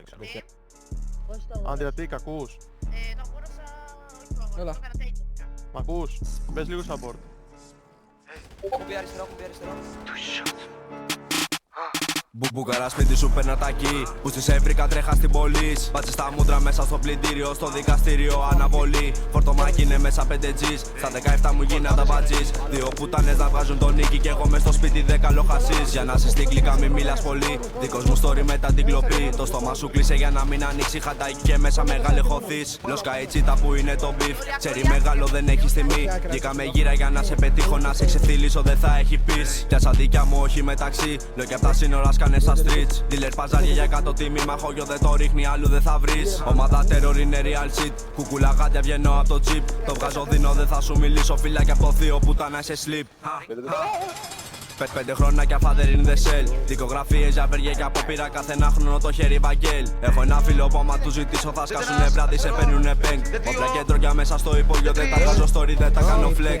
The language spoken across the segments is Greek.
έξω. Πώς το Αντριατή, ακούς? το αγόρασα, όχι το αγόρασα, Έλα. το έκανα take. Μ' ακούς? Πες λίγο support. Κουμπί αριστερό, κουμπί αριστερό. Μπουμπουκαρά σπίτι σου παίρνα τακί. Που στις έβρικα τρέχα στην πόλη. Μπάτσε στα μούτρα μέσα στο πλυντήριο. Στο δικαστήριο αναβολή. Φορτομάκι είναι μέσα 5G's. Στα 17 μου γίνα τα μπατζής. Δύο πουτάνες να βγάζουν τον νίκη. Και εγώ μες στο σπίτι 10 λοχασίς. Για να σε στην κλίκα μη μιλάς πολύ. Δικός μου story μετά την κλοπή. Το στόμα σου κλείσε για να μην ανοίξει χατάκι. Και μέσα μεγάλη χωθείς. Λόσκα η τσίτα που είναι το beef. Ξέρει μεγάλο δεν έχει τιμή. Βγήκαμε γύρα για να σε πετύχω. Να σε ξεφτυλίσω δεν θα έχει πεις. Πιάσα δικιά μου όχι μεταξύ. Λέω και απ' τα σύνορα σκάνε στα streets. Dealer παζάρια για κάτω τιμή. Μαχόγιο δεν το ρίχνει, αλλού δεν θα βρεις. Ομάδα terror είναι real shit. Κουκούλα γάντια βγαίνω από το jeep. Το βγάζω δίνω, δεν θα σου μιλήσω. Φύλλα και από το θείο πουτάνα είσαι sleep. 5 χρόνια father in the cell. Δικογραφίες για βεργέ και απόπειρα καθένα χρόνο το χέρι βαγγέλ. Έχω ένα φίλο που άμα του ζητήσω θα σκάσουνε βράδυ, σε παίρνουνε πενκ. Όπλα και ντρογιά μέσα στο υπόγειο δεν τα βγάζω story, δεν τα κάνω flex.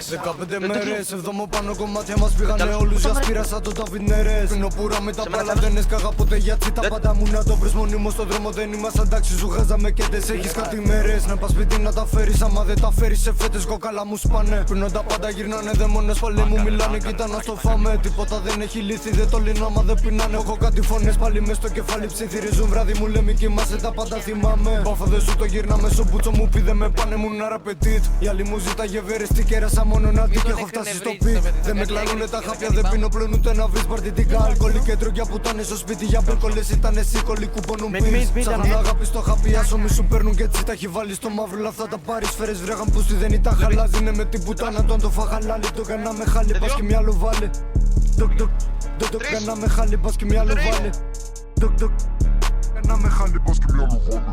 15 μέρες, εβδόμο πάνω κομμάτια μας πήγανε όλους για σπήρα σαν το David Neres. Πίνω πουρα με τα μπάλα, δεν έσκαγα ποτέ για τσίτα. Πάντα μου να το βρεις μονίμως στον δρόμο, δεν ήμασταν τάξη. Σου χάζαμε και τες, έχεις κάτι μέρες. Να πας σπίτι να τα φέρεις, άμα δεν τα φέρεις σε φέτες κόκαλα μου σπάνε. Πίνω τα πάντα γυρνάνε, δαίμονες πάλι μου μιλάνε, κοίτα να στο φάμε. Τίποτα δεν έχει λύθει, δεν το λύνω άμα δεν πεινάνε. Έχω κάτι φωνές πάλι μες στο κεφάλι, ψιθυρίζουν βράδυ μου λέμε κοιμάσαι, τα πάντα θυμάμαι. Μπάφα δεν σου το γυρνάμε, στο μπούτσο μου πήδε με πάνε μου να ραπετίτ. Η άλλη μου ζήταγε βερεστή, κέρασα μόνο να δει και έχω φτάσει στο πιτ. Δεν με κλανούνε τα χάπια, δεν πίνω πλέον ούτε να βρεις παρτιτικά. Αλκοολί και ντρογιά που ήταν στο σπίτι για μπερκολές ήταν εσύ κολλή κουπονούν πις. Ψάχνουν αγάπη στο χάπι, άσο μη σου παίρνουν και έτσι τα έχει βάλει στο μαύρο. Όλα αυτά τα πάρεις σφαίρες βρέχαν που στη δεν ήταν χαλάζ. Είναι με την πουτάνα τον το φαχαλάλι, το κάναμε χάλι, πας και μυαλό βάλε. Ντοκ κάναμε χάλι, πας και μυαλό βάλε. Ντοκ κάναμε χάλι, πας και μυαλό βάλε.